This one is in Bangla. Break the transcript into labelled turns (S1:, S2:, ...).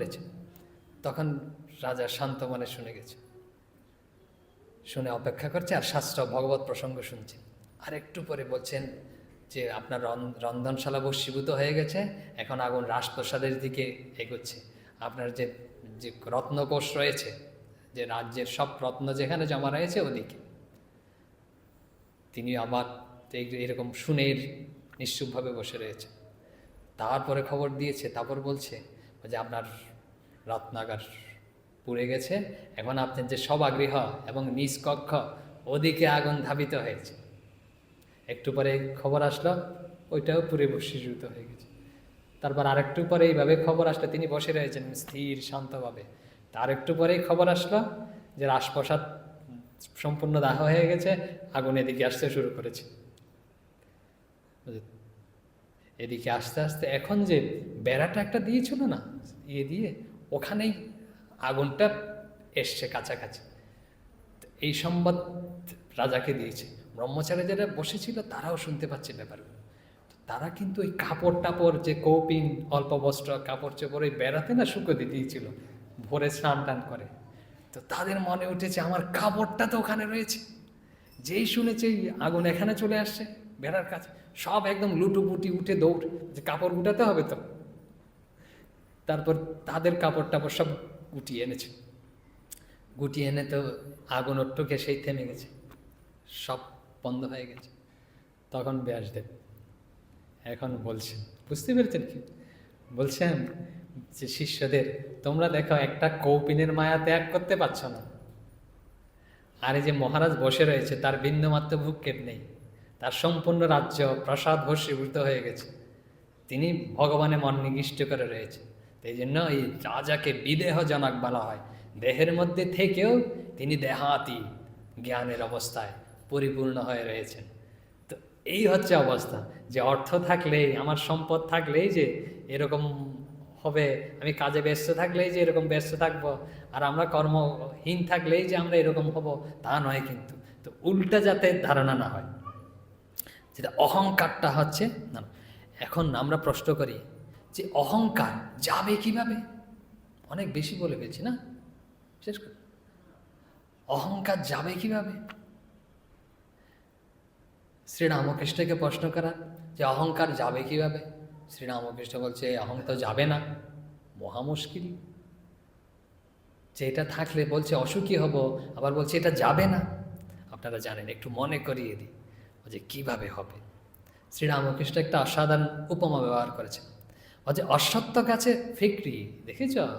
S1: করেছে। তখন রাজা শান্ত মনে শুনে গেছে, শুনে অপেক্ষা করছে আর শাস্ত্র ভগবত প্রসঙ্গ শুনছে। আর একটু পরে বলছেন যে আপনার রন্ধনশালা বশীভূত হয়ে গেছে, এখন আগুন রাজপ্রসাদের দিকে এগোচ্ছে। আপনার যে যে রত্নকোষ রয়েছে, যে রাজ্যের সব রত্ন যেখানে জমা রয়েছে ওদিকে। তিনি আবার এরকম শুনে নিশ্চুপভাবে বসে রয়েছে। তারপরে খবর দিয়েছে, তারপর বলছে যে আপনার রত্নাগার পুড়ে গেছে, এখন আপনার যে সভাগৃহ এবং নিজ কক্ষ ওদিকে আগুন ধাবিত হয়েছে। একটু পরে খবর আসলো ওইটাও পুরে ভস্মীভূত হয়ে গেছে। তারপর আরেকটু পরে এইভাবে খবর আসলো, তিনি বসে রয়েছেন স্থির শান্তভাবে। তার একটু পরেই খবর আসলো যে রাজপ্রাসাদ সম্পূর্ণ দাহ হয়ে গেছে, আগুন এদিকে আসতে শুরু করেছে। এদিকে আস্তে আস্তে এখন যে বেড়াটা একটা দিয়েছিল না দিয়ে ওখানেই আগুনটা এসছে কাছাকাছি। এই সংবাদ রাজাকে দিয়েছে। ব্রহ্মচারী যারা বসেছিল তারাও শুনতে পাচ্ছে ব্যাপারগুলো। তারা কিন্তু ওই কাপড় টাপড়, যে কৌপিন অল্প বস্ত্র কাপড় চোপড় ওই বেড়াতে না শুকোতে দিয়েছিল, ভোরে স্নান টান করে। তো তাদের মনে উঠেছে আমার কাপড়টা তো ওখানে রয়েছে। যেই শুনেছে আগুন এখানে চলে আসছে বেড়ার কাছে, সব একদম লুটুপুটি উঠে দৌড়, যে কাপড় গুটাতে হবে তো। তারপর তাদের কাপড় টাপড় সব গুটিয়ে এনেছে। গুটিয়ে এনে তো আগুন ওট্টুকে সেই থেমে গেছে, সব বন্ধ হয়ে গেছে। তখন ব্যাসদেব এখন বলছেন, বুঝতে পেরেছেন কি বলছেন, যে শিষ্যদের তোমরা দেখো একটা কৌপিনের মায়া ত্যাগ করতে পারছ না, আর এই যে মহারাজ বসে রয়েছে তার বিন্দুমাত্র ভ্রুক্ষেপ নেই, তার সম্পূর্ণ রাজ্য প্রাসাদ ভস্মীভূত হয়ে গেছে, তিনি ভগবানে মন নিবিষ্ট করে রয়েছে। এই জন্য এই রাজাকে বিদেহজনক বলা হয়। দেহের মধ্যে থেকেও তিনি দেহাতীত জ্ঞানের অবস্থায় পরিপূর্ণ হয়ে রয়েছেন। তো এই হচ্ছে অবস্থা, যে অর্থ থাকলেই, আমার সম্পদ থাকলেই যে এরকম হবে, আমি কাজে ব্যস্ত থাকলেই যে এরকম ব্যস্ত থাকবো, আর আমরা কর্মহীন থাকলেই যে আমরা এরকম হব, তা নয় কিন্তু। তো উল্টা যাতে ধারণা না হয়, যেটা অহংকারটা হচ্ছে না। এখন আমরা প্রশ্ন করি যে অহংকার যাবে কিভাবে? অনেক বেশি বলে ফেলছি না, শেষ করে। অহংকার যাবে কিভাবে? শ্রীরামকৃষ্ণকে প্রশ্ন করা যে অহংকার যাবে কিভাবে? শ্রীরামকৃষ্ণ বলছে অহং তো যাবে না, মহা মুশকিল। যে এটা থাকলে বলছে অসুখী হব, আবার বলছে এটা যাবে না। আপনারা জানেন, একটু মনে করিয়ে দিই যে কিভাবে হবে। শ্রীরামকৃষ্ণ একটা অসাধারণ উপমা ব্যবহার করেছেন। যে অশ্বত্থ গাছে ফিকরি দেখেছ?